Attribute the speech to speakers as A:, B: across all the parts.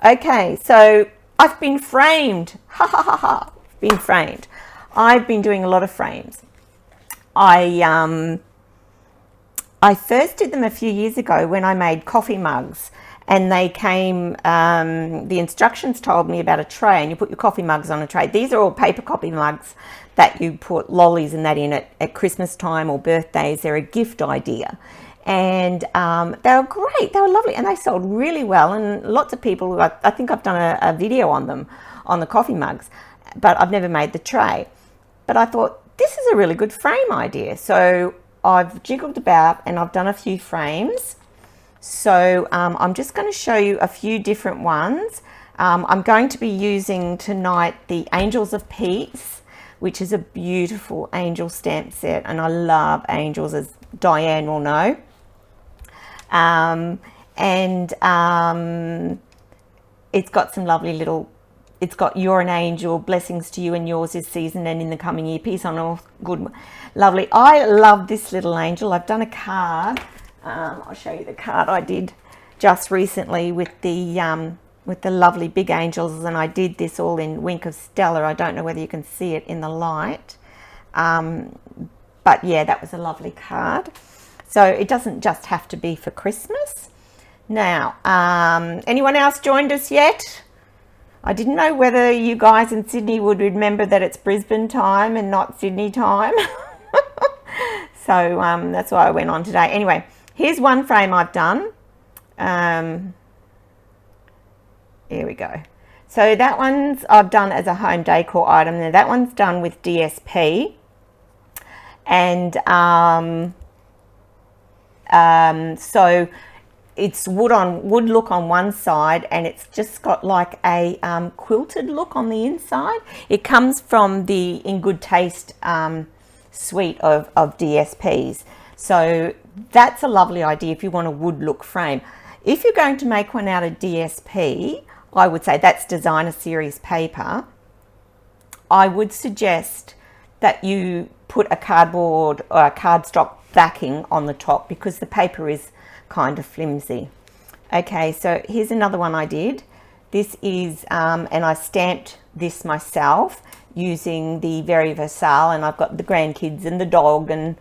A: Okay, so I've been framed. Ha ha ha ha. Been framed. I've been doing a lot of frames. I first did them a few years ago when I made coffee mugs, and they came, the instructions told me about a tray, and you put your coffee mugs on a tray. These are all paper copy mugs that you put lollies and that in at Christmas time or birthdays. They're a gift idea. And they were great. They were lovely, and they sold really well. And lots of people, I think I've done a video on them, on the coffee mugs, but I've never made the tray. But I thought, this is a really good frame idea. So I've jiggled about and I've done a few frames. So I'm just going to show you a few different ones. I'm going to be using tonight the Angels of Peace, which is a beautiful angel stamp set, and I love angels, as Diane will know. It's got some lovely little, it's got "You're an angel, blessings to you and yours this season and in the coming year, peace on all good." Lovely. I love this little angel. I've done a card. I'll show you the card I did just recently with the lovely big angels, and I did this all in Wink of Stella. I don't know whether you can see it in the light, but yeah, that was a lovely card. So it doesn't just have to be for Christmas. Now, anyone else joined us yet? I didn't know whether you guys in Sydney would remember that it's Brisbane time and not Sydney time. So that's why I went on today. Anyway, here's one frame I've done. Here we go. So that one's I've done as a home decor item. Now that one's done with DSP. And so it's wood look on one side, and it's just got like a quilted look on the inside. It comes from the In Good Taste suite of DSPs. So that's a lovely idea if you want a wood look frame. If you're going to make one out of DSP, I would say that's designer series paper. I would suggest that you put a cardboard or a cardstock backing on the top, because the paper is kind of flimsy. Okay, so here's another one I did. This is, and I stamped this myself using the Very Versal, and I've got the grandkids and the dog and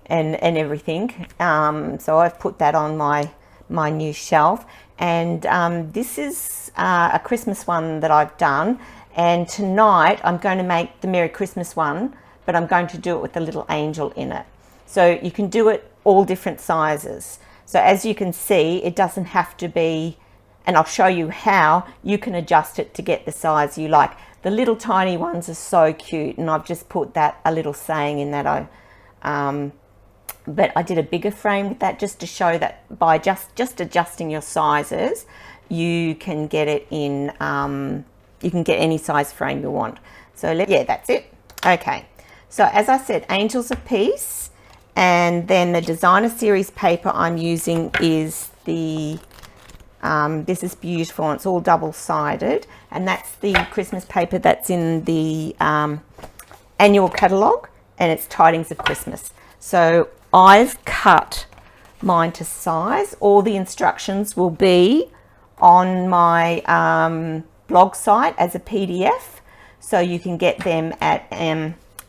A: everything. So I've put that on my new shelf. And this is a Christmas one that I've done. And tonight I'm going to make the Merry Christmas one, but I'm going to do it with a little angel in it. So you can do it all different sizes. So as you can see, it doesn't have to be, and I'll show you how you can adjust it to get the size you like. The little tiny ones are so cute, and I've just put that a little saying in that but I did a bigger frame with that, just to show that by just adjusting your sizes, you can get it in, you can get any size frame you want. So yeah, that's it. Okay, so as I said, Angels of Peace, and then the designer series paper I'm using is the, this is beautiful, and it's all double-sided, and that's the Christmas paper that's in the annual catalogue, and it's Tidings of Christmas. So I've cut mine to size. All the instructions will be on my blog site as a PDF, so you can get them at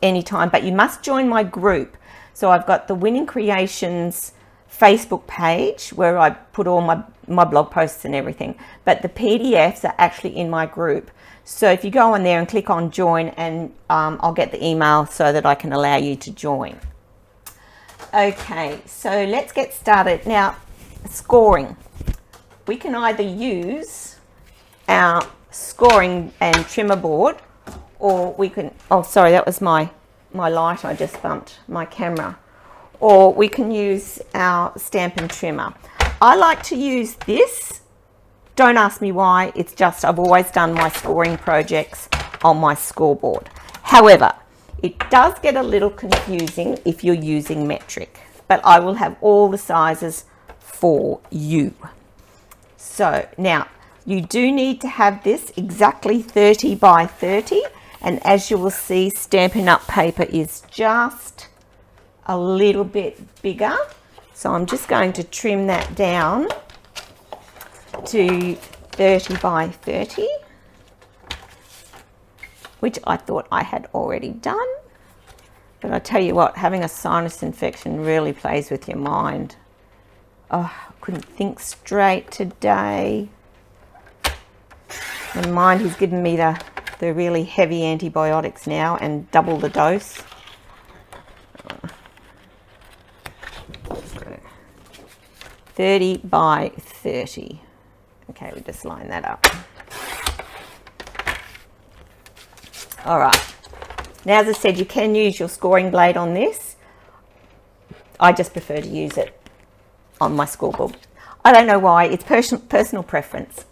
A: any time, but you must join my group. So I've got the Winning Creations Facebook page where I put all my blog posts and everything, but the PDFs are actually in my group. So if you go on there and click on join, and I'll get the email so that I can allow you to join. Okay, so let's get started. Now, scoring. We can either use our scoring and trimmer board, or we can, oh sorry, that was my light, I just bumped my camera. Or we can use our Stampin' trimmer. I like to use this. Don't ask me why, it's just I've always done my scoring projects on my scoreboard. However, it does get a little confusing if you're using metric, but I will have all the sizes for you. So now, you do need to have this exactly 30 by 30. And as you will see, Stampin' Up paper is just a little bit bigger. So I'm just going to trim that down to 30 by 30, which I thought I had already done. But I tell you what, having a sinus infection really plays with your mind. Oh, I couldn't think straight today. And mind, he's given me the really heavy antibiotics now and double the dose. So 30 by 30. Okay, we just line that up. All right. Now, as I said, you can use your scoring blade on this. I just prefer to use it on my scoreboard. I don't know why, it's personal preference.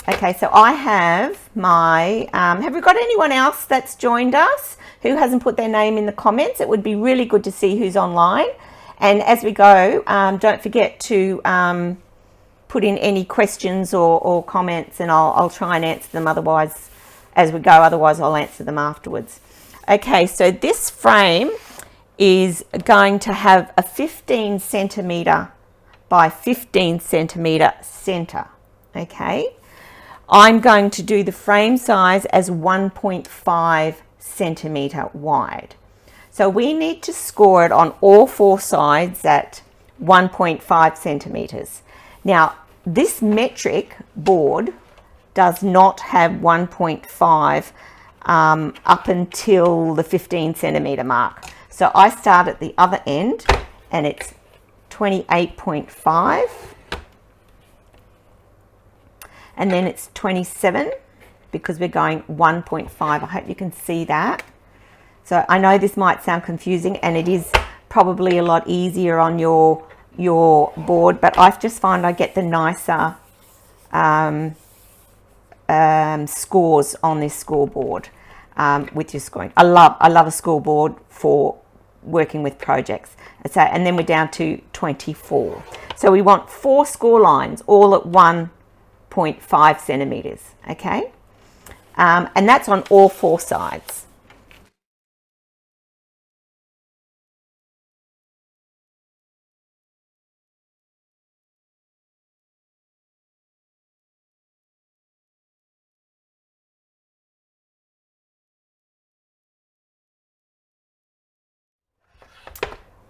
A: Okay, so I have my, have we got anyone else that's joined us who hasn't put their name in the comments? It would be really good to see who's online. And as we go, don't forget to put in any questions or comments, and I'll try and answer them otherwise as we go, otherwise I'll answer them afterwards. Okay, so this frame is going to have a 15 centimetre by 15 centimetre centre, okay? I'm going to do the frame size as 1.5 centimetre wide. So we need to score it on all four sides at 1.5 centimetres. Now, this metric board does not have 1.5 up until the 15 centimetre mark. So I start at the other end and it's 28.5. And then it's 27 because we're going 1.5. I hope you can see that. So I know this might sound confusing, and it is probably a lot easier on your board, but I just find I get the nicer scores on this scoreboard with your scoring. I love a scoreboard for working with projects. So, and then we're down to 24. So we want 4 score lines all at 1.5 centimetres, okay? And that's on all 4 sides.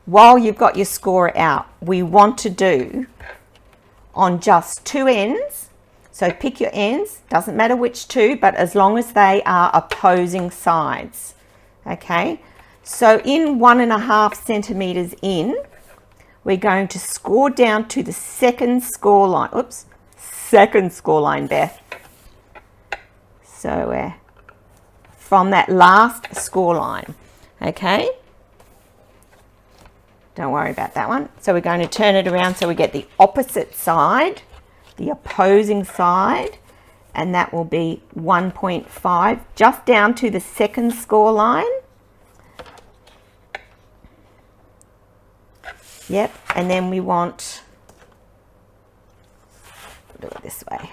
A: While you've got your score out, we want to do on just 2 ends. So pick your ends, doesn't matter which 2, but as long as they are opposing sides, okay? So in 1.5 centimetres in, we're going to score down to the second score line. Oops, second score line, Beth. So from that last score line, okay? Don't worry about that one. So we're going to turn it around so we get the opposite side, the opposing side, and that will be 1.5, just down to the second score line. Yep, and then we want, do it this way,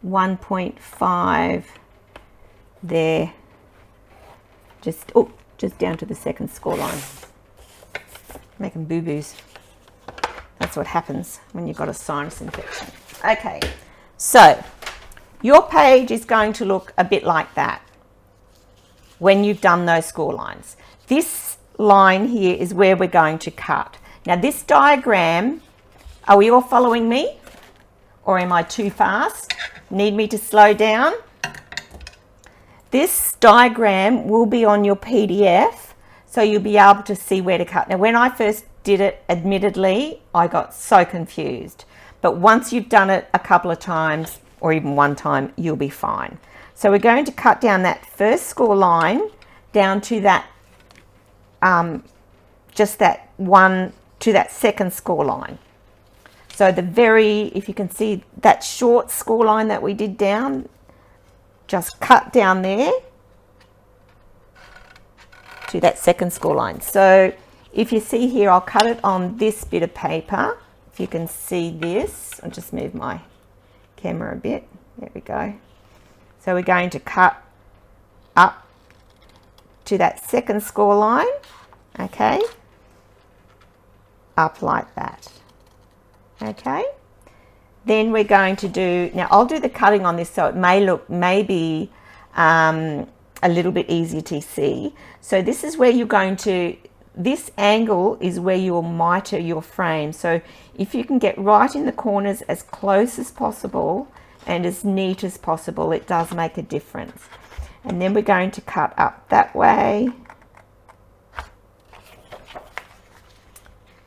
A: 1.5 there, just down to the second score line. Making boo-boos. That's what happens when you've got a sinus infection. Okay, so your page is going to look a bit like that when you've done those score lines. This line here is where we're going to cut. Now this diagram, are we all following me? Or am I too fast? Need me to slow down? This diagram will be on your PDF, so you'll be able to see where to cut. Now, when I first did it, admittedly, I got so confused. But once you've done it a couple of times, or even one time, you'll be fine. So we're going to cut down that first score line down to that, just that one, to that second score line. So the very, if you can see that short score line that we did down, just cut down there to that second score line. So if you see here, I'll cut it on this bit of paper. If you can see this, I'll just move my camera a bit. There we go. So we're going to cut up to that second score line, okay? Up like that, okay? then we're going to do, now I'll do the cutting on this so it may look maybe a little bit easier to see. So this is where you're going to, this angle is where you'll miter your frame. So if you can get right in the corners as close as possible and as neat as possible, it does make a difference. And then we're going to cut up that way.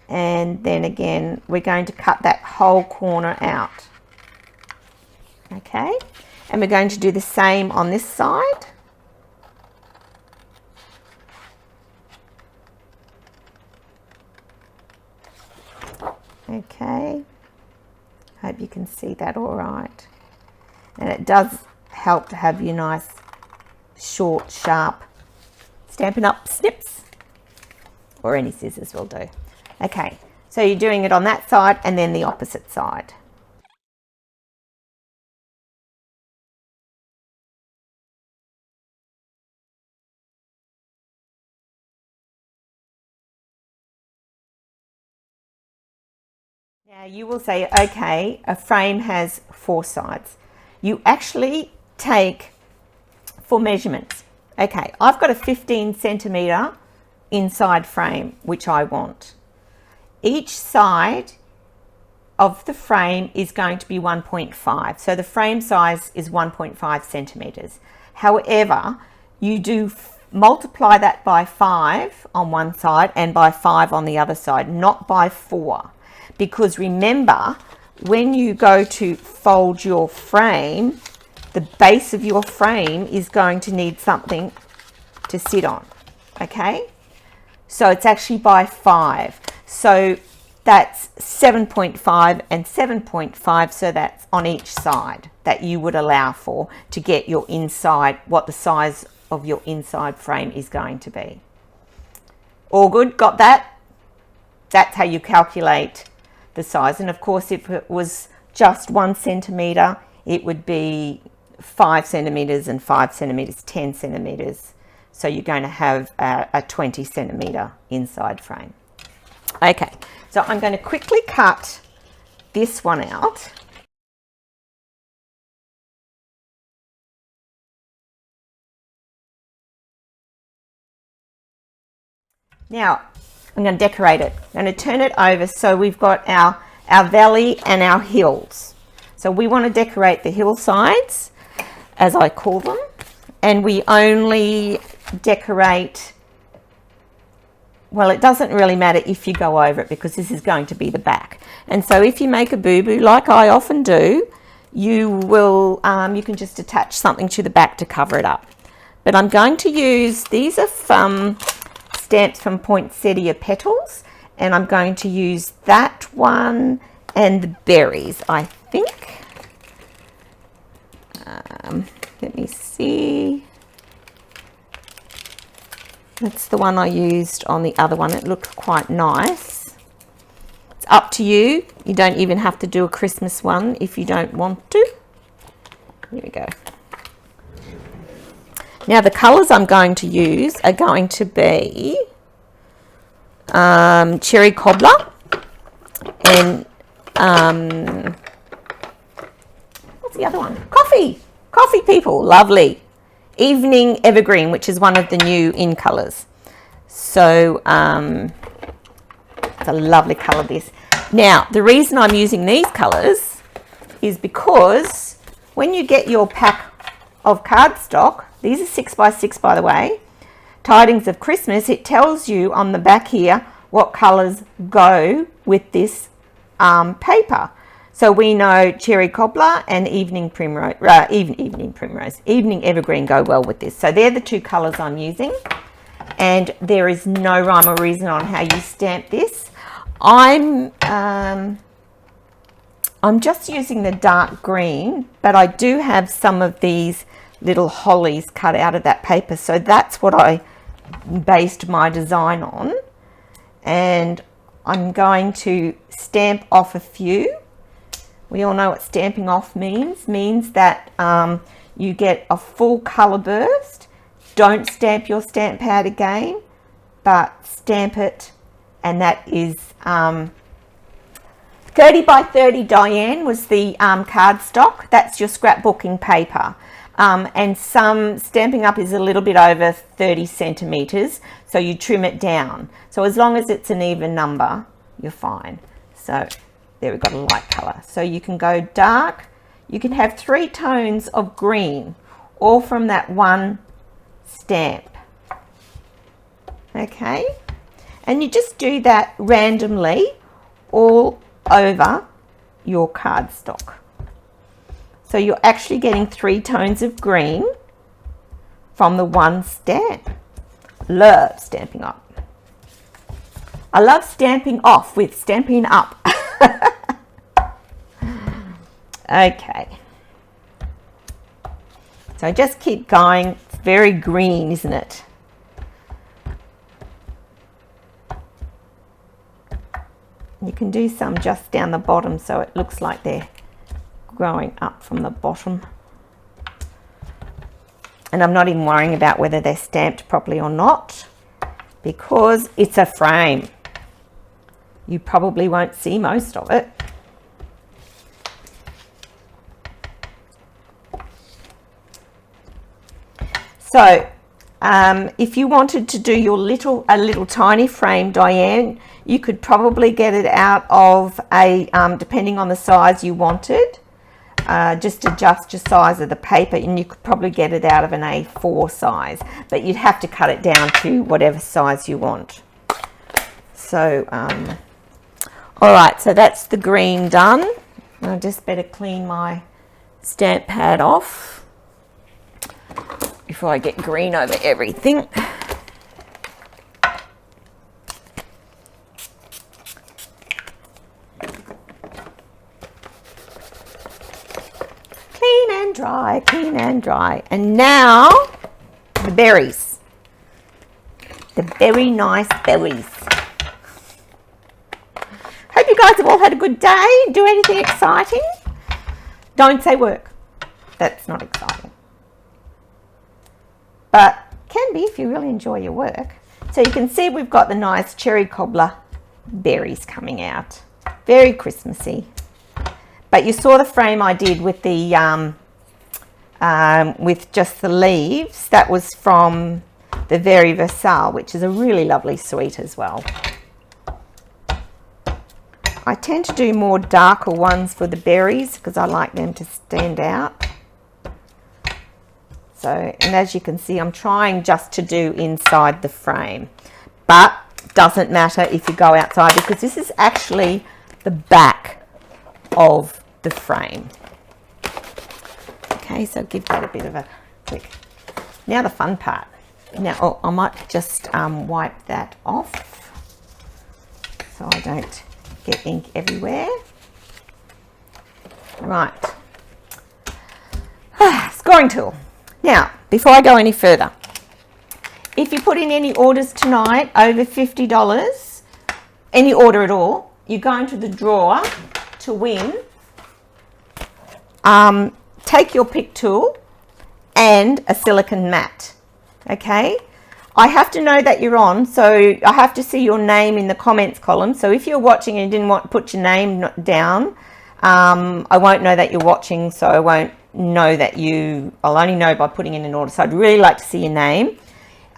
A: And then again, we're going to cut that whole corner out. Okay, and we're going to do the same on this side. Okay, hope you can see that all right. And it does help to have your nice, short, sharp Stampin' Up snips, or any scissors will do. Okay, so you're doing it on that side and then the opposite side. Now you will say, okay, a frame has 4 sides. You actually take for measurements. Okay, I've got a 15 centimeter inside frame, which I want. Each side of the frame is going to be 1.5. So the frame size is 1.5 centimeters. However, you do multiply that by 5 on one side and by 5 on the other side, not by 4. Because remember, when you go to fold your frame, the base of your frame is going to need something to sit on, okay? So it's actually by 5. So that's 7.5 and 7.5, so that's on each side that you would allow for to get your inside, what the size of your inside frame is going to be. All good, got that? That's how you calculate the size. And of course, if it was just 1 centimeter, it would be 5 centimeters and 5 centimeters, 10 centimeters. So you're going to have a 20 centimeter inside frame. Okay, so I'm going to quickly cut this one out. Now, I'm going to decorate it. I'm going to turn it over so we've got our valley and our hills. So we want to decorate the hillsides, as I call them, and we only decorate, well, it doesn't really matter if you go over it because this is going to be the back. And so if you make a boo-boo, like I often do, you will, you can just attach something to the back to cover it up. But I'm going to use, these are stamps from Poinsettia Petals, and I'm going to use that one and the berries, I think. Let me see. That's the one I used on the other one. It looked quite nice. It's up to you. You don't even have to do a Christmas one if you don't want to. Here we go. Now the colours I'm going to use are going to be Cherry Cobbler and what's the other one? Coffee People, lovely. Evening Evergreen, which is one of the new in colours. So it's a lovely colour, this. Now the reason I'm using these colours is because when you get your pack of cardstock, these are 6 by 6 by the way, Tidings of Christmas, it tells you on the back here what colours go with this paper. So we know Cherry Cobbler and Evening Evergreen go well with this. So they're the 2 colours I'm using, and there is no rhyme or reason on how you stamp this. I'm just using the dark green, but I do have some of these little hollies cut out of that paper, so that's what I based my design on. And I'm going to stamp off a few. We all know what stamping off means that you get a full color burst. Don't stamp your stamp pad again, but stamp it, and that is 30 by 30 Diane was the cardstock. That's your scrapbooking paper. And some Stampin' Up is a little bit over 30 centimeters, so you trim it down. So as long as it's an even number, you're fine. So there we've got a light color. So you can go dark. You can have 3 tones of green, all from that one stamp. Okay, and you just do that randomly all over your cardstock. So you're actually getting 3 tones of green from the one stamp. Love Stampin' Up. I love stamping off with Stampin' Up. Okay. So just keep going. It's very green, isn't it? You can do some just down the bottom so it looks like they're growing up from the bottom. And I'm not even worrying about whether they're stamped properly or not, because it's a frame. You probably won't see most of it. So if you wanted to do your a little tiny frame, Diane, you could probably get it out of a, depending on the size you wanted, just adjust your size of the paper, and you could probably get it out of an A4 size, but you'd have to cut it down to whatever size you want. So, all right, so that's the green done. I just better clean my stamp pad off before I get green over everything. Clean and dry, clean and dry. And now the berries. The very nice berries. Hope you guys have all had a good day. Do anything exciting. Don't say work. That's not exciting. But can be if you really enjoy your work. So you can see we've got the nice cherry cobbler berries coming out. Very Christmassy. But you saw the frame I did with the with just the leaves. That was from the Very Versal, which is a really lovely suite as well. I tend to do more darker ones for the berries because I like them to stand out. So, and as you can see, I'm trying just to do inside the frame, but doesn't matter if you go outside, because this is actually the back of the frame. Okay, so give that a bit of a click. Now the fun part. Now, oh, I might just wipe that off so I don't get ink everywhere. Right. Scoring tool. Now, before I go any further, if you put in any orders tonight over $50, any order at all, you go into the drawer to win. Take your pick tool and a silicone mat. Okay, I have to know that you're on, so I have to see your name in the comments column. So if you're watching and you didn't want to put your name down, I won't know that you're watching, so I won't know that I'll only know by putting in an order. So I'd really like to see your name.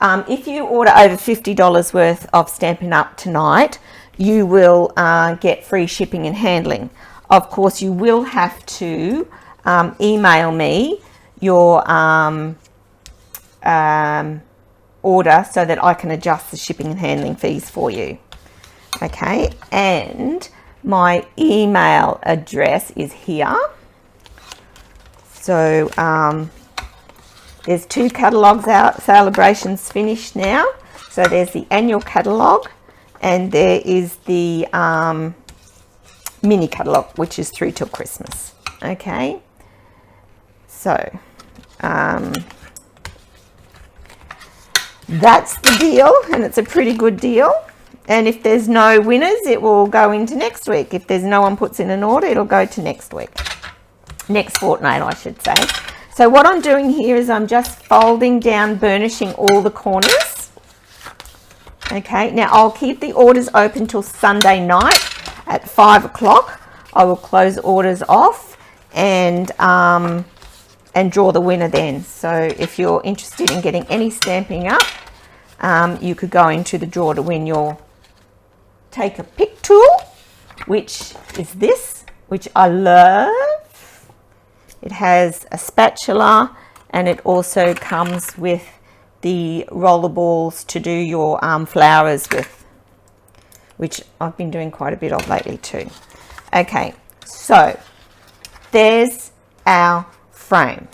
A: If you order over $50 worth of Stampin' Up tonight, you will get free shipping and handling. Of course, you will have to email me your order so that I can adjust the shipping and handling fees for you. Okay, and my email address is here. So there's 2 catalogues out. Celebration's finished now. So there's the annual catalogue, and there is the mini catalogue, which is through till Christmas. Okay, so that's the deal, and it's a pretty good deal. And if there's no winners, it will go into next week. If there's no one puts in an order, it'll go to next week. Next fortnight, I should say. So what I'm doing here is I'm just folding down, burnishing all the corners. Okay, now I'll keep the orders open till Sunday night at 5 o'clock. I will close orders off and draw the winner then. So if you're interested in getting any Stampin' Up, you could go into the draw to win your take a pick tool, which is this, which I love. It has a spatula and it also comes with the roller balls to do your flowers with, which I've been doing quite a bit of lately too. Okay, so there's our frame.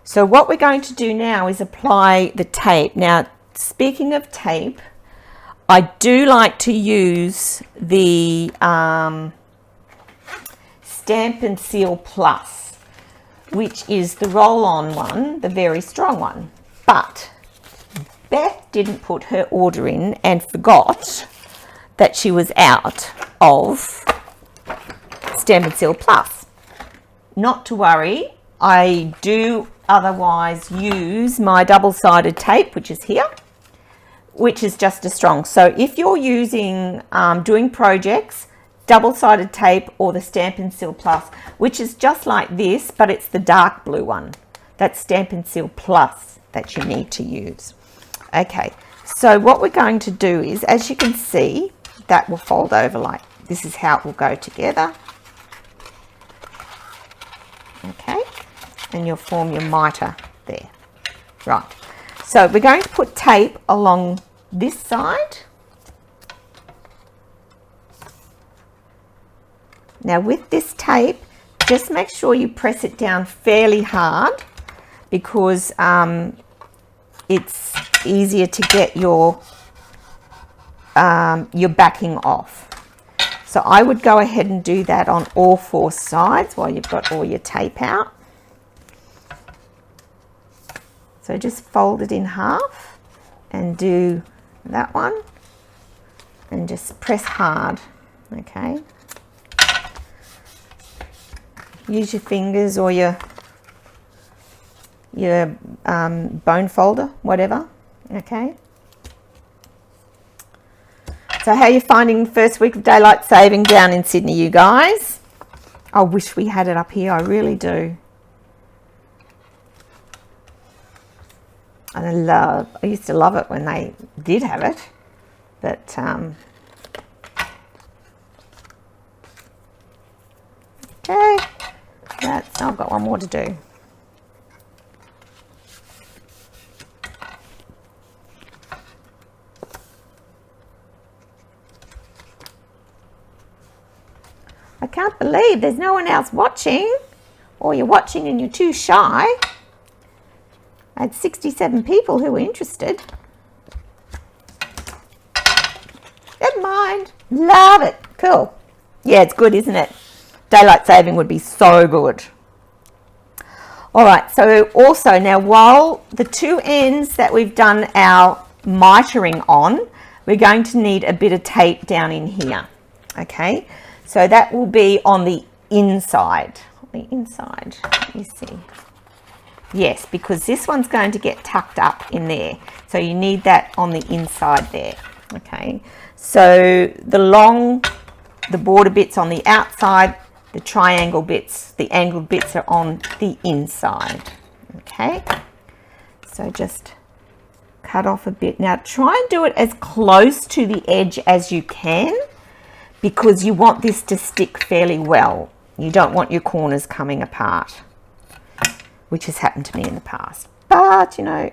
A: So what we're going to do now is apply the tape. Now, speaking of tape, I do like to use the Stampin' Seal Plus, which is the roll-on one, the very strong one. But Beth didn't put her order in and forgot that she was out of Stampin' Seal Plus. Not to worry, I do otherwise use my double-sided tape, which is here, which is just as strong. So if you're using doing projects, double-sided tape or the Stampin' Seal Plus, which is just like this, but it's the dark blue one. That's Stampin' Seal Plus that you need to use. Okay, so what we're going to do is, as you can see, that will fold over like this is how it will go together. Okay, and you'll form your mitre there. Right, so we're going to put tape along this side. Now with this tape, just make sure you press it down fairly hard, because it's easier to get your backing off. So I would go ahead and do that on all four sides while you've got all your tape out. So just fold it in half and do that one and just press hard. Okay, use your fingers or your bone folder, whatever. Okay, so how are you finding the first week of daylight saving down in Sydney, you guys? I wish we had it up here, I really do. And I used to love it when they did have it, but okay, I've got one more to do. I can't believe there's no one else watching, or you're watching and you're too shy. I had 67 people who were interested. Never mind. Love it. Cool. Yeah, it's good, isn't it? Daylight saving would be so good. All right, so also now, while the two ends that we've done our mitering on, we're going to need a bit of tape down in here. Okay, so that will be on the inside. The inside, let me see. Yes, because this one's going to get tucked up in there. So you need that on the inside there. Okay, so the border bits on the outside, the triangle bits, the angled bits are on the inside. Okay, so just cut off a bit. Now try and do it as close to the edge as you can, because you want this to stick fairly well. You don't want your corners coming apart, which has happened to me in the past. But, you know,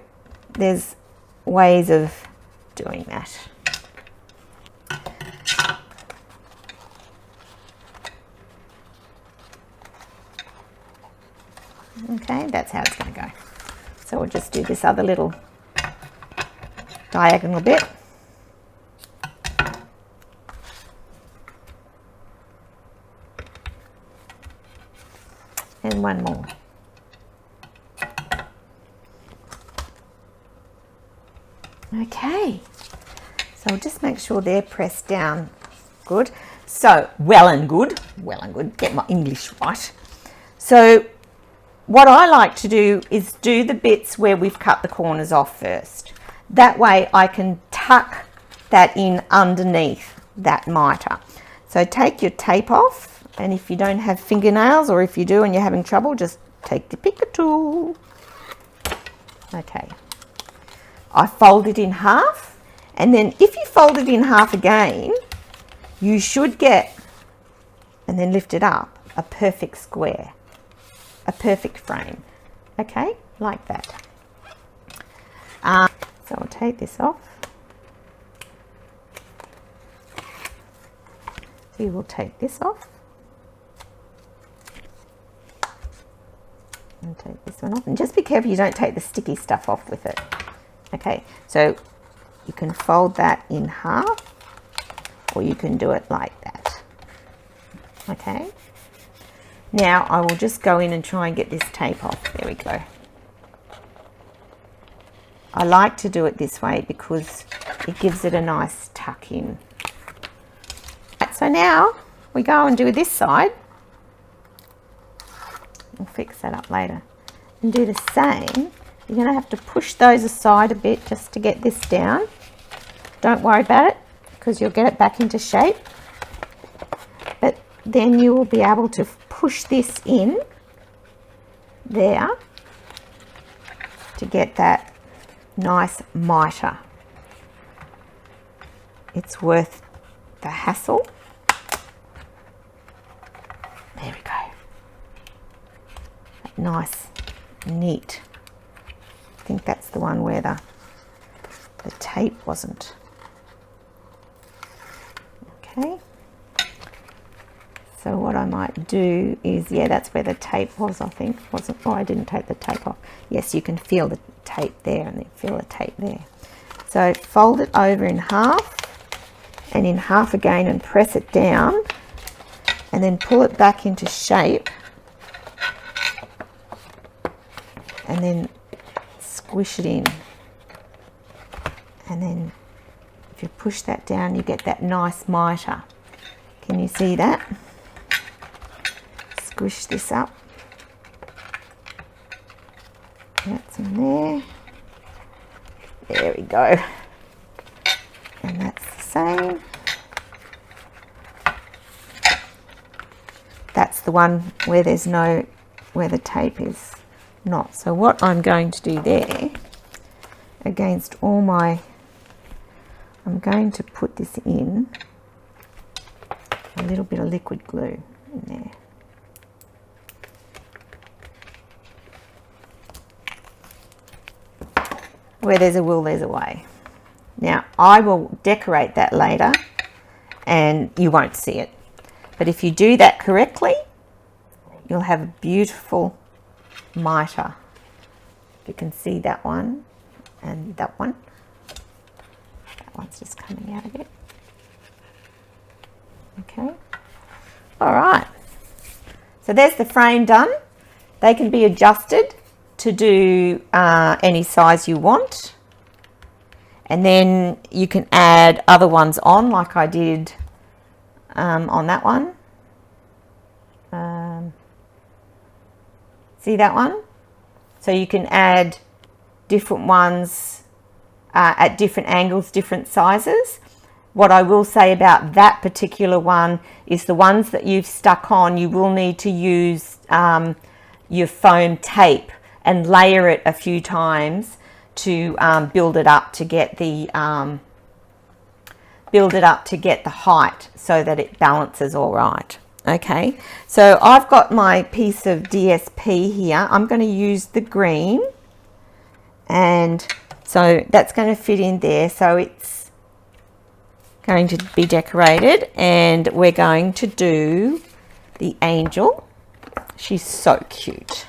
A: there's ways of doing that. Okay, that's how it's going to go. So we'll just do this other little diagonal bit. And one more. Okay, so just make sure they're pressed down good. So well and good, get my English right. So what I like to do is do the bits where we've cut the corners off first. That way I can tuck that in underneath that mitre. So take your tape off And if you don't have fingernails, or if you do and you're having trouble, just take your picker tool. Okay. I fold it in half, and then if you fold it in half again, you should get, and then lift it up, a perfect square, a perfect frame. Okay, like that. So I'll take this off. So you will take this off. And take this one off. And just be careful you don't take the sticky stuff off with it. Okay, so you can fold that in half, or you can do it like that. Okay. Now I will just go in and try and get this tape off. There we go. I like to do it this way because it gives it a nice tuck in. So now we go and do this side. We'll fix that up later. And do the same. You're going to have to push those aside a bit just to get this down. Don't worry about it because you'll get it back into shape. But then you will be able to push this in there to get that nice mitre. It's worth the hassle. There we go. Nice, neat. I think that's the one where the tape wasn't. Okay. So what I might do is, yeah, that's where the tape was, I think. Wasn't? Oh, I didn't take the tape off. Yes, you can feel the tape there, and then feel the tape there. So fold it over in half, and in half again, and press it down, and then pull it back into shape, and then squish it in. And then if you push that down, you get that nice mitre. Can you see that? Squish this up. That's in there. There we go. And that's the same. That's the one where there's no, where the tape is not. So what I'm going to do there, against all my, I'm going to put this in, a little bit of liquid glue in there. Where there's a will, there's a way. Now, I will decorate that later and you won't see it. But if you do that correctly, you'll have a beautiful mitre. You can see that one and that one. That one's just coming out a bit. Okay. All right. So there's the frame done. They can be adjusted to do any size you want, and then you can add other ones on, like I did on that one. See that one? So you can add different ones at different angles, different sizes. What I will say about that particular one is the ones that you've stuck on, you will need to use your foam tape and layer it a few times to build it up to get the height so that it balances all right. Okay, so I've got my piece of DSP here. I'm going to use the green, and so that's going to fit in there. So it's going to be decorated, and we're going to do the angel. She's so cute.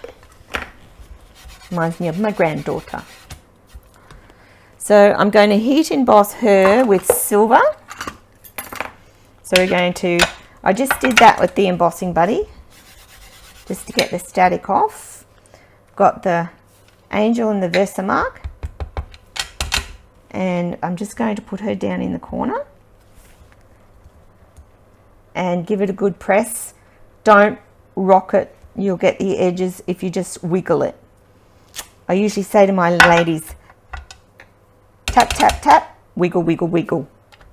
A: Reminds me of my granddaughter. So I'm going to heat emboss her with silver. So we're going to, I just did that with the embossing buddy, just to get the static off. Got the angel and the Versamark, and I'm just going to put her down in the corner and give it a good press. Don't rock it, you'll get the edges if you just wiggle it. I usually say to my ladies, tap, tap, tap, wiggle, wiggle, wiggle,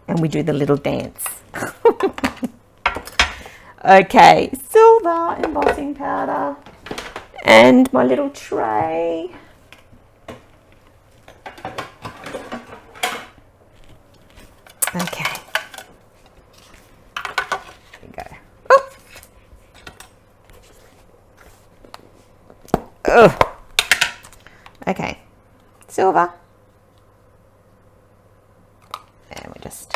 A: and we do the little dance. Okay, silver embossing powder and my little tray. Okay. There we go. Oh. Ugh. Okay, silver. And we just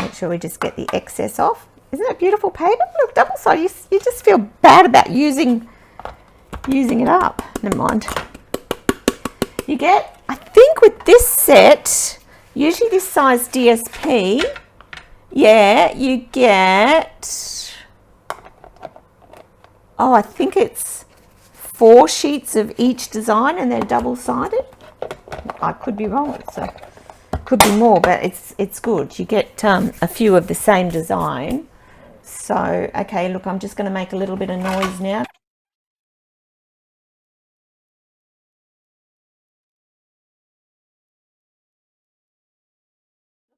A: make sure we just get the excess off. Isn't that beautiful paper? Look, double sided. You just feel bad about using it up. Never mind. You get, I think with this set, usually this size DSP, yeah, you get, oh, I think it's 4 sheets of each design and they're double-sided. I could be wrong, so could be more, but it's good. You get a few of the same design. So, okay, look, I'm just going to make a little bit of noise now.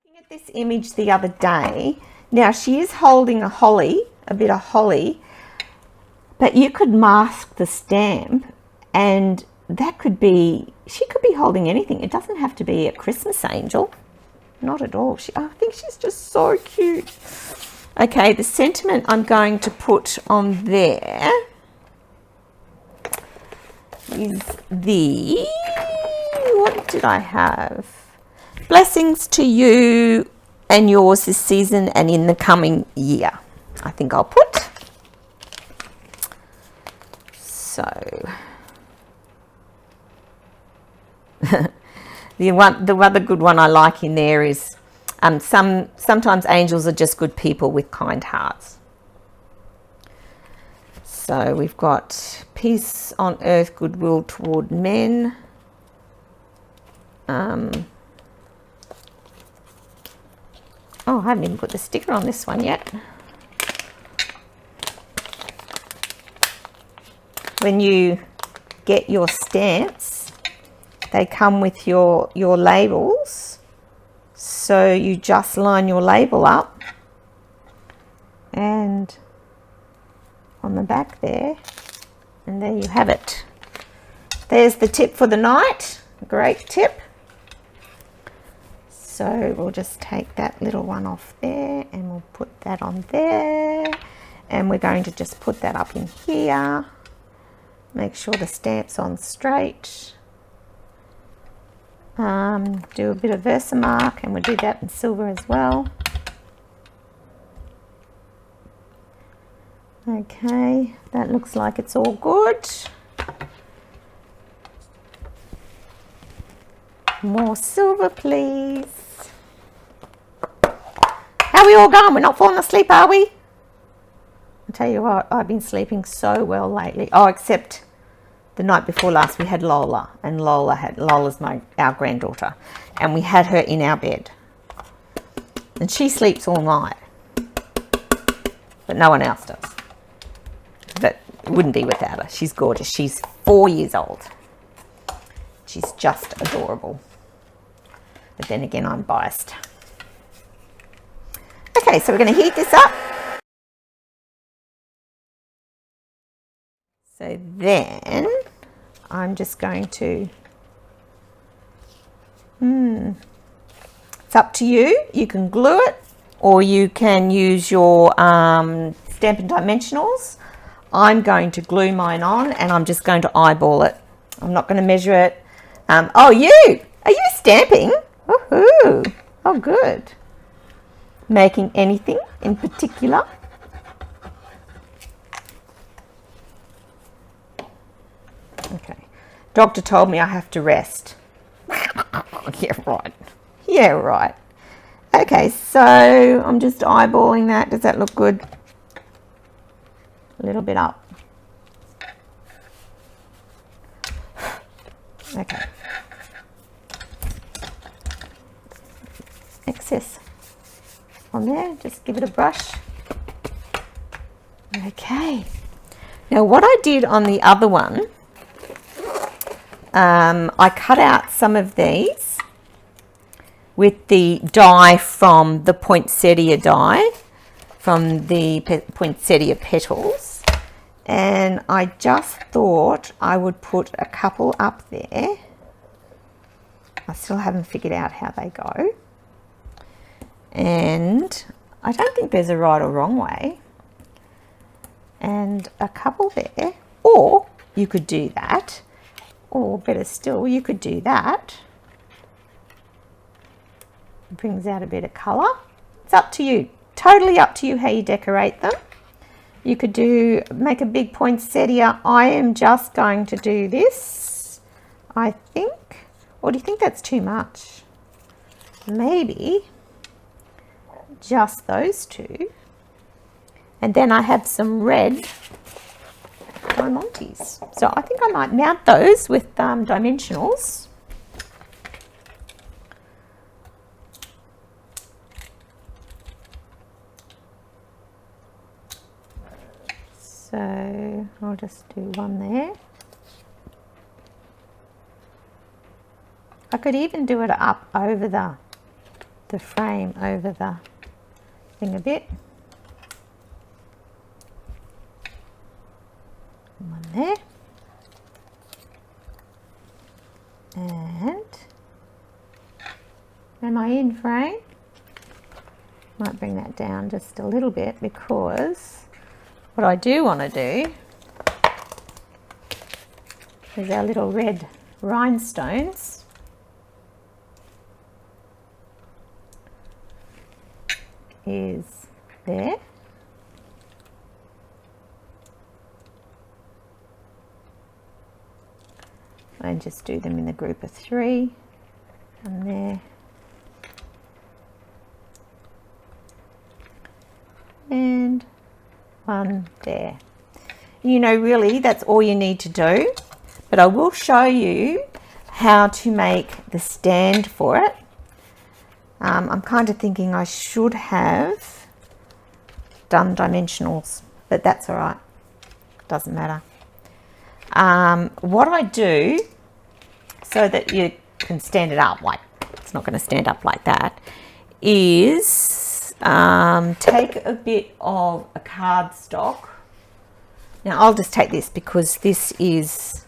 A: Looking at this image the other day, now she is holding a bit of holly, but you could mask the stamp and that could be, she could be holding anything. It doesn't have to be a Christmas angel. Not at all. I think she's just so cute. Okay, the sentiment I'm going to put on there is what did I have? Blessings to you and yours this season and in the coming year. I think I'll put. So the other good one I like in there is sometimes angels are just good people with kind hearts. So we've got peace on earth, goodwill toward men. Oh, I haven't even put the sticker on this one yet. When you get your stamps, they come with your labels. So you just line your label up and on the back there, and there you have it. There's the tip for the night. Great tip. So we'll just take that little one off there and we'll put that on there, and we're going to just put that up in here. Make sure the stamp's on straight. Do a bit of Versamark, and we'll do that in silver as well. Okay, that looks like it's all good. More silver, please. How are we all going? We're not falling asleep, are we? I'll tell you what, I've been sleeping so well lately. Oh, except the night before last we had Lola, and Lola's our granddaughter, and we had her in our bed. And she sleeps all night. But no one else does. But it wouldn't be without her. She's gorgeous. She's 4 years old. She's just adorable. But then again, I'm biased. Okay, so we're going to heat this up. So then I'm just going to, it's up to you. You can glue it or you can use your Stampin' Dimensionals. I'm going to glue mine on and I'm just going to eyeball it. I'm not going to measure it. Oh, are you stamping? Woohoo! Oh, good. Making anything in particular? Okay. Doctor told me I have to rest. Yeah, right. Yeah, right. Okay, so I'm just eyeballing that. Does that look good? A little bit up. Okay. Excess on there. Just give it a brush. Okay. Now what I did on the other one, I cut out some of these with the die from the poinsettia die. from the poinsettia petals, and I just thought I would put a couple up there. I still haven't figured out how they go, and I don't think there's a right or wrong way. And a couple there, or you could do that, or better still, you could do that. It brings out a bit of colour. It's up to you, totally up to you how you decorate them. You could make a big poinsettia. I am just going to do this, I think. Or do you think that's too much? Maybe just those two. And then I have some red diamantes. So I think I might mount those with dimensionals. So I'll just do one there. I could even do it up over the frame, over the thing a bit. One there. And am I in frame? Might bring that down just a little bit, because what I do want to do is our little red rhinestones. Is there. And just do them in the group of 3, and there, and one there. You know, really that's all you need to do, but I will show you how to make the stand for it. I'm kind of thinking I should have done dimensionals, but that's all right, doesn't matter. What I do, so that you can stand it up, like it's not going to stand up like that, is take a bit of a cardstock. Now I'll just take this because it's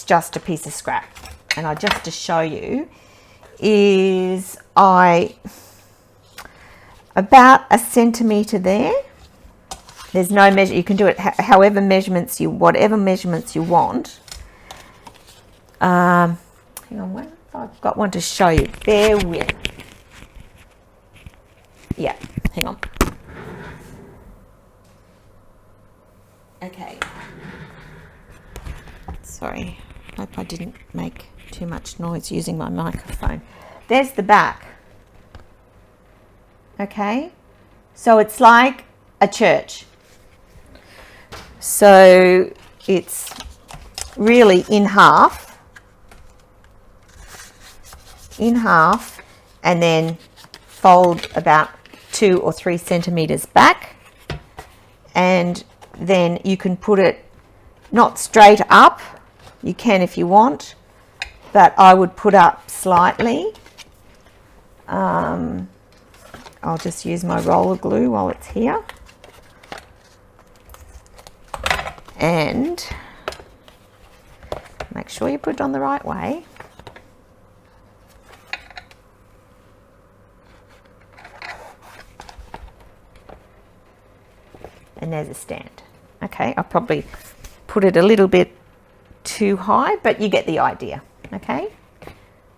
A: just a piece of scrap, and just to show you is about a centimetre there. There's no measure, you can do it however measurements whatever measurements you want. Hang on, I've got one to show you. Bear with. Yeah, hang on. Okay. Sorry, hope I didn't make too much noise using my microphone. There's the back. Okay, so it's like a church. So it's really in half, and then fold about 2 or 3 centimeters back, and then you can put it not straight up. You can if you want, but I would put up slightly. I'll just use my roller glue while it's here. And make sure you put it on the right way. And there's a stand. Okay, I probably put it a little bit too high, but you get the idea. Okay,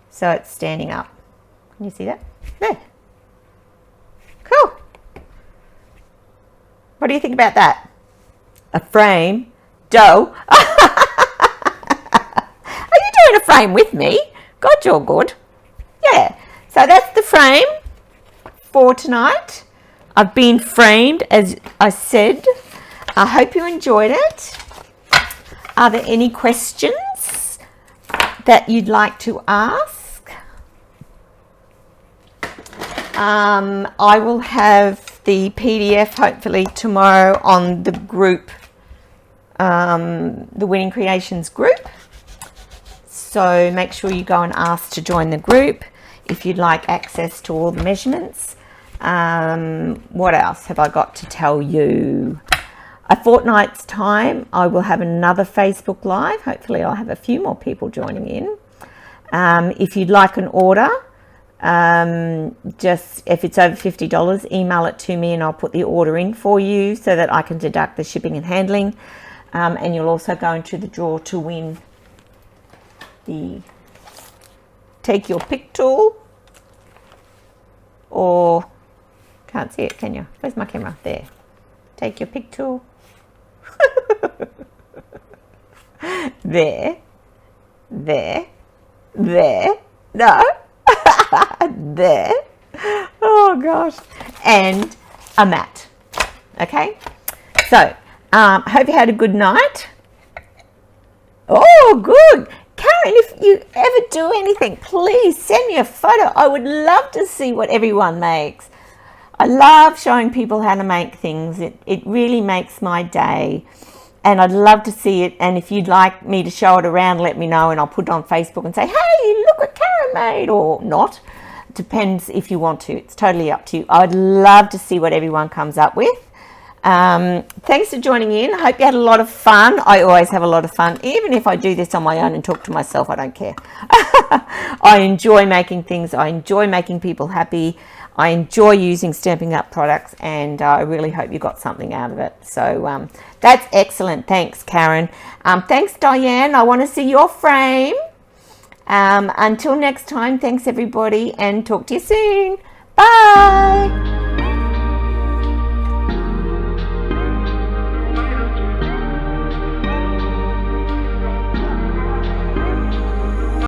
A: so it's standing up. Can you see that? There. Cool. What do you think about that? A frame dough. Are you doing a frame with me? God, you're good. Yeah, so that's the frame for tonight. I've been framed, as I said. I hope you enjoyed it. Are there any questions that you'd like to ask? I will have the PDF hopefully tomorrow on the group, the Winning Creations group. So make sure you go and ask to join the group if you'd like access to all the measurements. What else have I got to tell you? A fortnight's time, I will have another Facebook Live. Hopefully I'll have a few more people joining in. If you'd like an order, just if it's over $50, email it to me and I'll put the order in for you so that I can deduct the shipping and handling. And you'll also go into the draw to win the Take Your Pick tool, or can't see it, can you? Where's my camera? There. Take Your Pick tool. There. No. There. Oh gosh. And a mat. Okay. So, hope you had a good night. Oh, good. Karen, if you ever do anything, please send me a photo. I would love to see what everyone makes. I love showing people how to make things. It really makes my day. And I'd love to see it. And if you'd like me to show it around, let me know and I'll put it on Facebook and say, hey, look what Karen made, or not. It depends if you want to. It's totally up to you. I'd love to see what everyone comes up with. Thanks for joining in. I hope you had a lot of fun. I always have a lot of fun. Even if I do this on my own and talk to myself, I don't care. I enjoy making things. I enjoy making people happy. I enjoy using Stampin' Up products, and I really hope you got something out of it. So that's excellent. Thanks, Karen. Thanks, Diane. I want to see your frame. Until next time, thanks everybody, and talk to you soon. Bye.